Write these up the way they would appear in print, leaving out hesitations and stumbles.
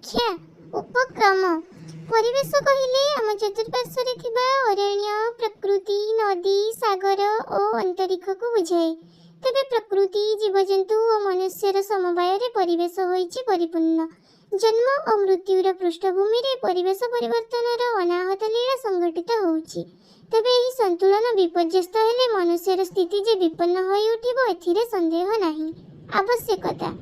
सुरक्षा उपक्रम परिवेश कहले आम चतुर्पार्श्व थिबा अरण्य प्रकृति नदी सागर और अंतरिक्ष को बुझाए। तेबे प्रकृति जीवजंतु और मनुष्यर समवाय परिवेश होइछि परिपूर्ण। जन्म और मृत्युर पृष्ठभूमि रे परिवेश परिवर्तन अनाहत लीला संघटित होउछि। तेबे एही संतुलन विपर्यस्त हेले मनुष्यर स्थिति जे विपन्न होई उठिबो एथिरे संदेह नाही। आवश्यकता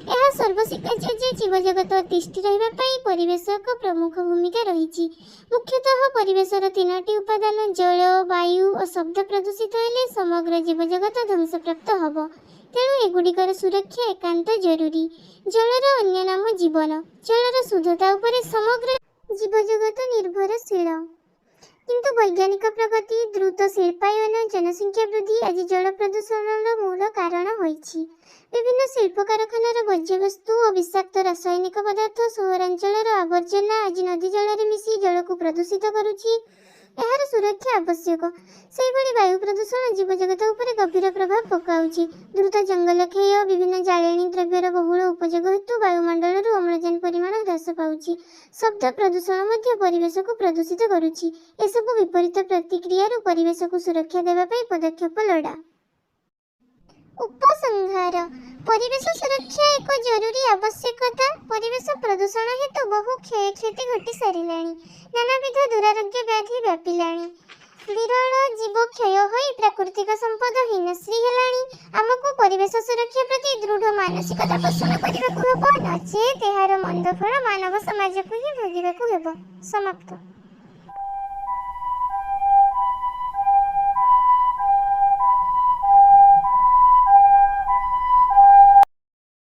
यह सर्वस्वीकार्य जे जीवजगत तिष्ठि रहिबा पई परिवेश को प्रमुख भूमिका रही। मुख्यतः परिवेशर तीनोटी उपादान जल वायु और शब्द प्रदूषित हेले समग्र जीवजगत ध्वंसप्राप्त हब। तेणु एगुड़िकर सुरक्षा एकांत जरूरी। जलर अन्य नाम जीवन। जलर शुद्धता उपरे समग्र जीवजगत निर्भरशील। किंतु वैज्ञानिक प्रगति द्रुत शिल्पायन जनसंख्या वृद्धि आज जल प्रदूषण मूल कारण होइछि। विभिन्न शिल्प कारखानार वर्ज्यवस्तु और विषाक्त रासायनिक पदार्थ सहरांचल आवर्जना आज नदी जल में मिसी जल को प्रदूषित करुछि। एहार सुरक्षा आवश्यक। सेहिभଳି वायु प्रदूषण जीवजगत उपरे गंभीर प्रभाव पकाउछि। द्रुत जंगल क्षय विभिन्न जाळेणी द्रव्यर बहुल उपयोग हेतु वायुमंडल अम्लजान परिमाण ह्रास पाउछि। शब्द प्रदूषण मध्य परिवेश को प्रदूषित करुछि। एसबु विपरीत प्रतिक्रिया परिवेश को सुरक्षा देवा पई पदक्षेप लोड़ा। उपसंहार परिवेश सुरक्षा एक जरूरी आवश्यकता। परिवेश प्रदूषण हेतु बहु क्षयक्षति घटी सारिलाणी। नानाविध दुरारोग्य व्याधि व्यापिलाणी। विरल जीव क्षय होई प्राकृतिक संपद हीनश्री हेलाणी। आमको परिवेश सुरक्षा प्रति दृढ़ मानसिकता पोषण करबाकू हेबो, नचेत एहार मंद फल मानव समाज को ही भोगिबाकू हेबो। समाप्त।